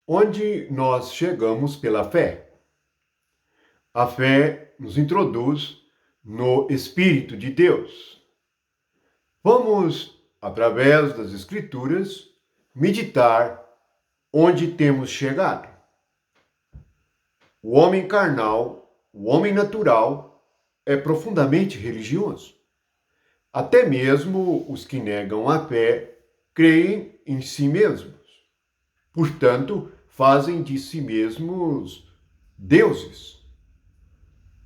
onde nós chegamos pela fé. A fé nos introduz no Espírito de Deus. Vamos, através das Escrituras, meditar onde temos chegado. O homem carnal, o homem natural, é profundamente religioso. Até mesmo os que negam a fé creem em si mesmos. Portanto, fazem de si mesmos deuses.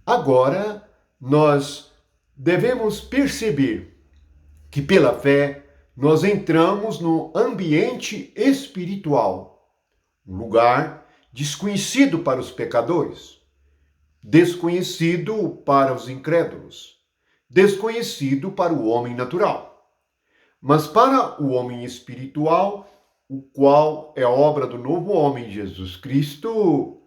Agora, nós devemos perceber que pela fé nós entramos no ambiente espiritual, um lugar desconhecido para os pecadores, desconhecido para os incrédulos, desconhecido para o homem natural. Mas para o homem espiritual, o qual é obra do novo homem Jesus Cristo,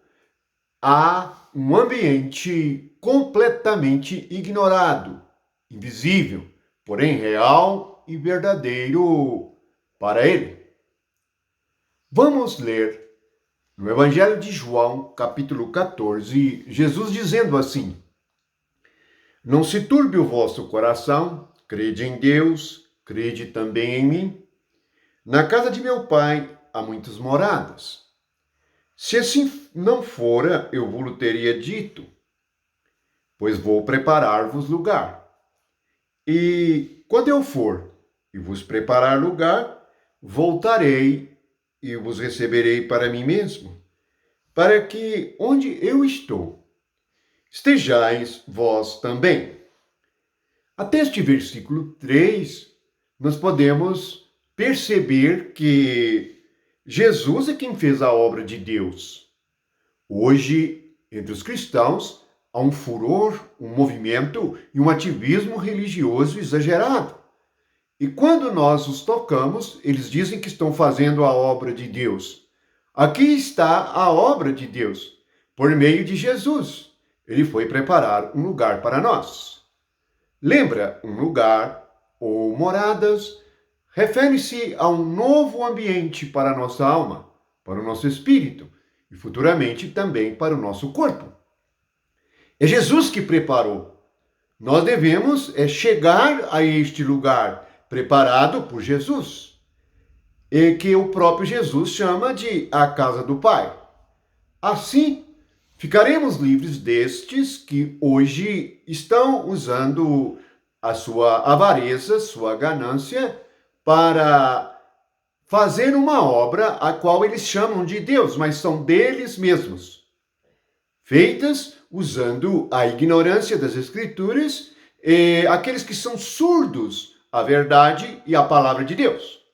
há um ambiente completamente ignorado, invisível, porém real e verdadeiro para ele. Vamos ler no Evangelho de João, capítulo 14, Jesus dizendo assim: Não se turbe o vosso coração, crede em Deus, crede também em mim. Na casa de meu pai há muitas moradas. Se assim não fora, eu vos teria dito, pois vou preparar-vos lugar. E quando eu for e vos preparar lugar, voltarei e vos receberei para mim mesmo, para que onde eu estou, estejais vós também. Até este versículo 3, nós podemos perceber que Jesus é quem fez a obra de Deus. Hoje, entre os cristãos, há um furor, um movimento e um ativismo religioso exagerado. E quando nós os tocamos, eles dizem que estão fazendo a obra de Deus. Aqui está a obra de Deus, por meio de Jesus. Ele foi preparar um lugar para nós. Lembra, um lugar ou moradas refere-se a um novo ambiente para a nossa alma, para o nosso espírito e futuramente também para o nosso corpo. É Jesus que preparou. Nós devemos chegar a este lugar preparado por Jesus, e que o próprio Jesus chama de a casa do Pai. Assim, ficaremos livres destes que hoje estão usando a sua avareza, sua ganância, para fazer uma obra a qual eles chamam de Deus, mas são deles mesmos, feitas usando a ignorância das Escrituras e aqueles que são surdos à verdade e à palavra de Deus.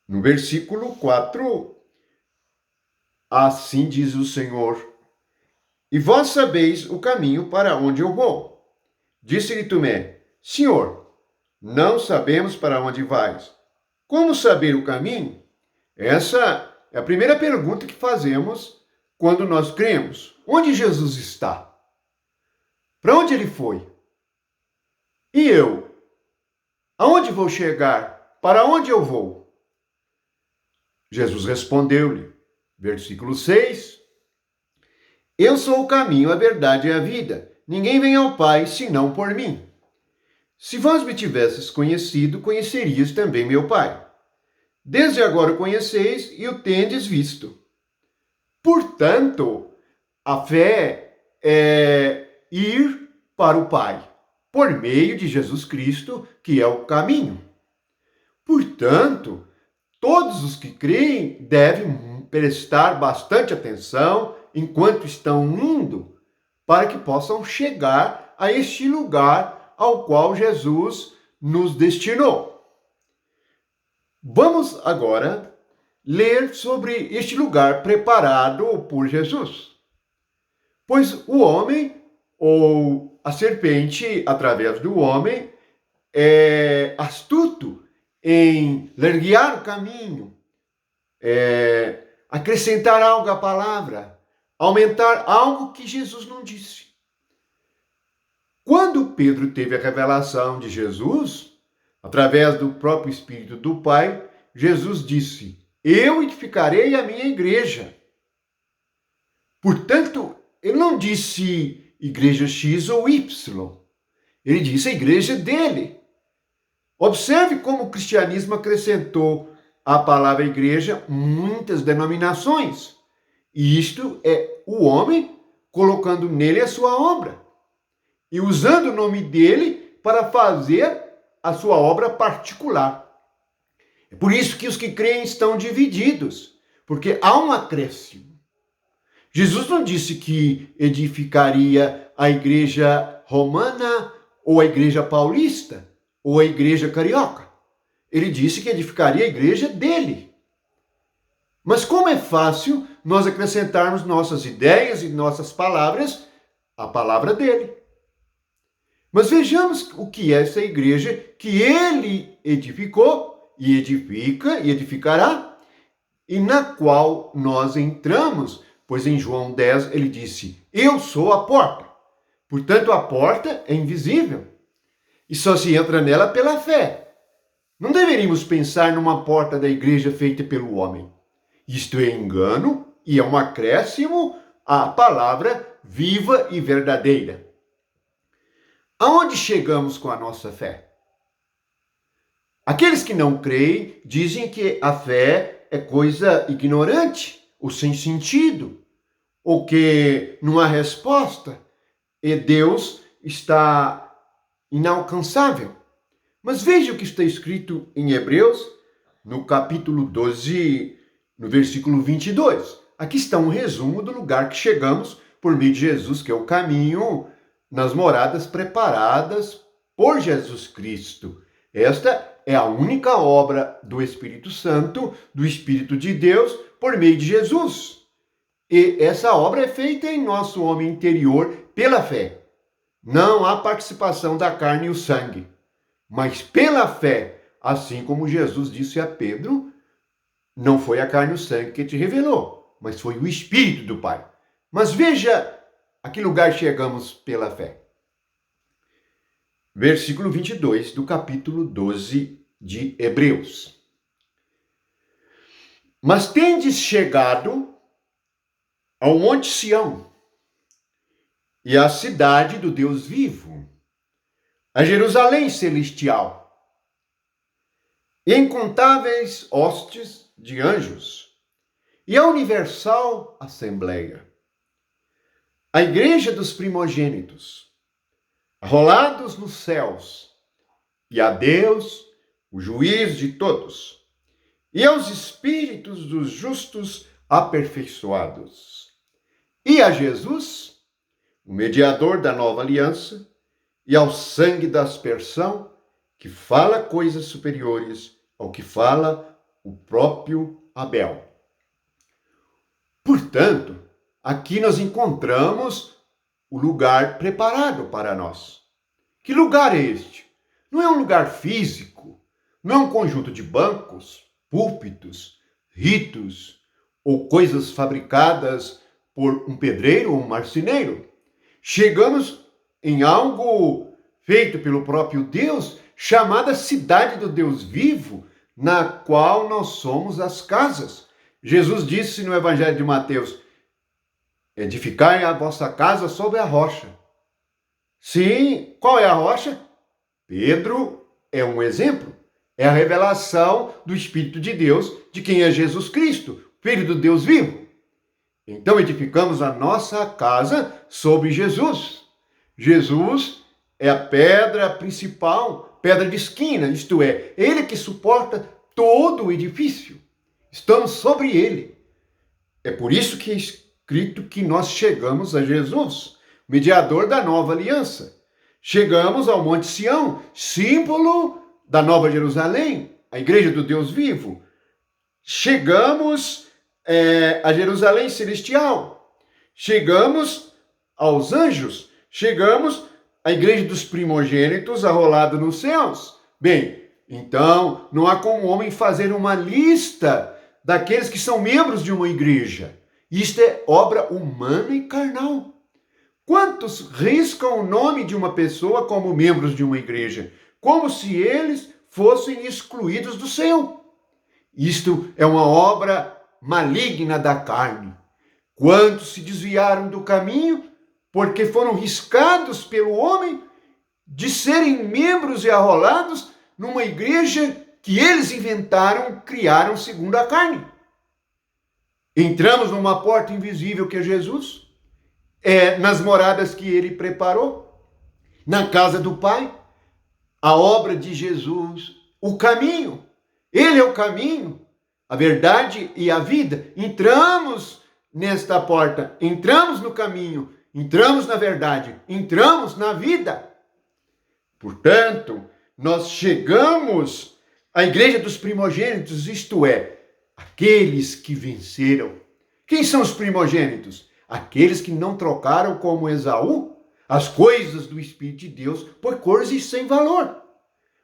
No versículo 4, assim diz o Senhor: E vós sabeis o caminho para onde eu vou. Disse-lhe Tomé: Senhor, não sabemos para onde vais. Como saber o caminho? Essa é a primeira pergunta que fazemos quando nós cremos. Onde Jesus está? Para onde ele foi? E eu? Aonde vou chegar? Para onde eu vou? Jesus respondeu-lhe, versículo 6, Eu sou o caminho, a verdade e a vida. Ninguém vem ao Pai senão por mim. Se vós me tivesses conhecido, conhecerias também meu Pai. Desde agora o conheceis e o tendes visto. Portanto, a fé é ir para o Pai, por meio de Jesus Cristo, que é o caminho. Portanto, todos os que creem devem prestar bastante atenção enquanto estão indo, para que possam chegar a este lugar ao qual Jesus nos destinou. Vamos agora ler sobre este lugar preparado por Jesus. Pois o homem, ou a serpente, através do homem, é astuto em larguear o caminho, acrescentar algo à palavra, aumentar algo que Jesus não disse. Quando Pedro teve a revelação de Jesus, através do próprio Espírito do Pai, Jesus disse: eu edificarei a minha igreja. Portanto, ele não disse igreja X ou Y. Ele disse a igreja dele. Observe como o cristianismo acrescentou à palavra igreja muitas denominações. E isto é o homem colocando nele a sua obra e usando o nome dele para fazer a sua obra particular. É por isso que os que creem estão divididos, porque há um acréscimo. Jesus não disse que edificaria a igreja romana ou a igreja paulista ou a igreja carioca. Ele disse que edificaria a igreja dele. Mas como é fácil nós acrescentarmos nossas ideias e nossas palavras à palavra dele. Mas vejamos o que é essa igreja que ele edificou e edifica e edificará, e na qual nós entramos, pois em João 10 ele disse, eu sou a porta. Portanto, a porta é invisível e só se entra nela pela fé. Não deveríamos pensar numa porta da igreja feita pelo homem. Isto é engano e é um acréscimo à palavra viva e verdadeira. Aonde chegamos com a nossa fé? Aqueles que não creem dizem que a fé é coisa ignorante ou sem sentido, ou que não há resposta e Deus está inalcançável. Mas veja o que está escrito em Hebreus, no capítulo 12, no versículo 22. Aqui está um resumo do lugar que chegamos por meio de Jesus, que é o caminho nas moradas preparadas por Jesus Cristo. Esta é a única obra do Espírito Santo, do Espírito de Deus, por meio de Jesus. E essa obra é feita em nosso homem interior pela fé. Não há participação da carne e o sangue, mas pela fé, assim como Jesus disse a Pedro, não foi a carne e o sangue que te revelou, mas foi o Espírito do Pai. Mas veja a que lugar chegamos pela fé. Versículo 22 do capítulo 12 de Hebreus. Mas tendes chegado ao Monte Sião e à cidade do Deus vivo, a Jerusalém celestial, e incontáveis hostes de anjos, e a universal assembleia, a igreja dos primogênitos, arrolados nos céus, e a Deus, o juiz de todos, e aos espíritos dos justos aperfeiçoados, e a Jesus, o mediador da nova aliança, e ao sangue da aspersão, que fala coisas superiores ao que fala o próprio Abel. Portanto, aqui nós encontramos o lugar preparado para nós. Que lugar é este? Não é um lugar físico, não é um conjunto de bancos, púlpitos, ritos ou coisas fabricadas por um pedreiro ou um marceneiro. Chegamos em algo feito pelo próprio Deus, chamada cidade do Deus vivo, na qual nós somos as casas. Jesus disse no Evangelho de Mateus, edificai a vossa casa sobre a rocha. Sim, qual é a rocha? Pedro é um exemplo. É a revelação do Espírito de Deus, de quem é Jesus Cristo, Filho do Deus vivo. Então edificamos a nossa casa sobre Jesus. Jesus é a pedra principal, pedra de esquina, isto é, ele que suporta todo o edifício. Estamos sobre ele. É por isso que é escrito que nós chegamos a Jesus, mediador da nova aliança. Chegamos ao Monte Sião, símbolo da Nova Jerusalém, a igreja do Deus vivo. Chegamos a Jerusalém celestial. Chegamos aos anjos. Chegamos à igreja dos primogênitos arrolada nos céus. Bem, então não há como o homem fazer uma lista daqueles que são membros de uma igreja. Isto é obra humana e carnal. Quantos riscam o nome de uma pessoa como membros de uma igreja? Como se eles fossem excluídos do céu. Isto é uma obra maligna da carne. Quantos se desviaram do caminho porque foram riscados pelo homem de serem membros e arrolados numa igreja que eles inventaram, criaram segundo a carne. Entramos numa porta invisível que é Jesus, nas moradas que ele preparou, na casa do Pai, a obra de Jesus, o caminho. Ele é o caminho, a verdade e a vida. Entramos nesta porta, entramos no caminho, entramos na verdade, entramos na vida. Portanto, nós chegamos à igreja dos primogênitos, isto é, aqueles que venceram. Quem são os primogênitos? Aqueles que não trocaram como Esaú as coisas do Espírito de Deus por coisas sem valor.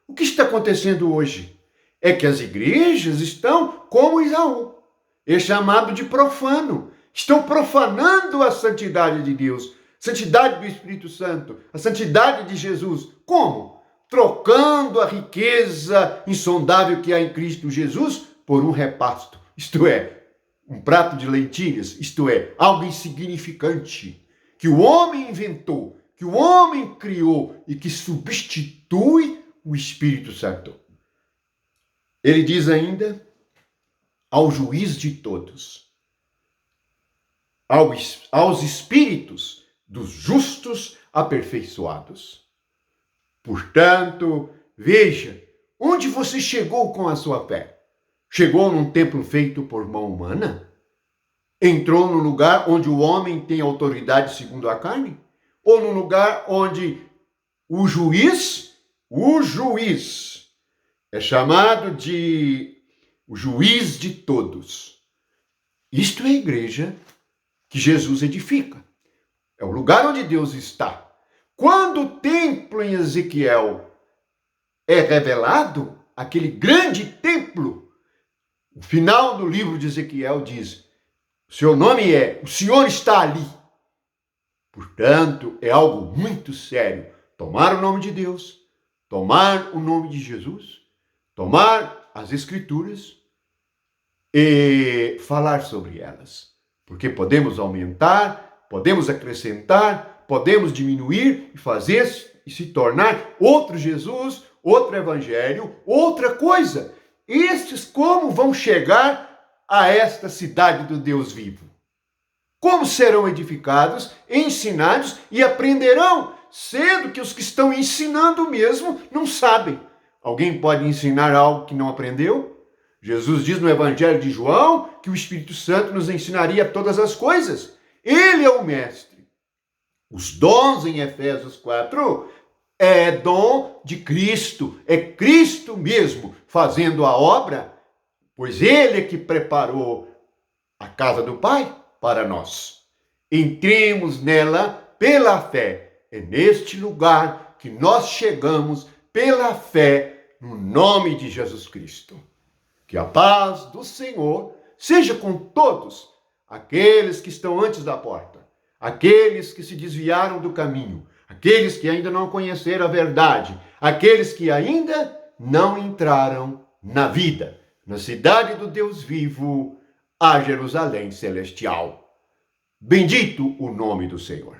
O que está acontecendo hoje? É que as igrejas estão como Esaú, é chamado de profano. Estão profanando a santidade de Deus, a santidade do Espírito Santo, a santidade de Jesus. Como? Trocando a riqueza insondável que há em Cristo Jesus por um repasto, isto é, um prato de lentilhas, isto é, algo insignificante, que o homem inventou, que o homem criou e que substitui o Espírito Santo. Ele diz ainda, ao juiz de todos, aos espíritos dos justos aperfeiçoados. Portanto, veja, onde você chegou com a sua fé? Chegou num templo feito por mão humana? Entrou no lugar onde o homem tem autoridade segundo a carne? Ou no lugar onde o juiz é chamado de o juiz de todos? Isto é a igreja que Jesus edifica. É o lugar onde Deus está. Quando o templo em Ezequiel é revelado, aquele grande templo, o final do livro de Ezequiel diz, seu nome é, o Senhor está ali. Portanto, é algo muito sério. Tomar o nome de Deus, tomar o nome de Jesus, tomar as Escrituras e falar sobre elas. Porque podemos aumentar, podemos acrescentar, podemos diminuir e fazer e se tornar outro Jesus, outro evangelho, outra coisa. Estes como vão chegar a esta cidade do Deus vivo? Como serão edificados, ensinados e aprenderão, sendo que os que estão ensinando mesmo não sabem? Alguém pode ensinar algo que não aprendeu? Jesus diz no Evangelho de João que o Espírito Santo nos ensinaria todas as coisas. Ele é o mestre. Os dons em Efésios 4 é dom de Cristo, é Cristo mesmo fazendo a obra, pois ele é que preparou a casa do Pai para nós. Entremos nela pela fé. É neste lugar que nós chegamos pela fé no nome de Jesus Cristo. Que a paz do Senhor seja com todos aqueles que estão antes da porta, aqueles que se desviaram do caminho, aqueles que ainda não conheceram a verdade, aqueles que ainda não entraram na vida, na cidade do Deus vivo, a Jerusalém celestial. Bendito o nome do Senhor.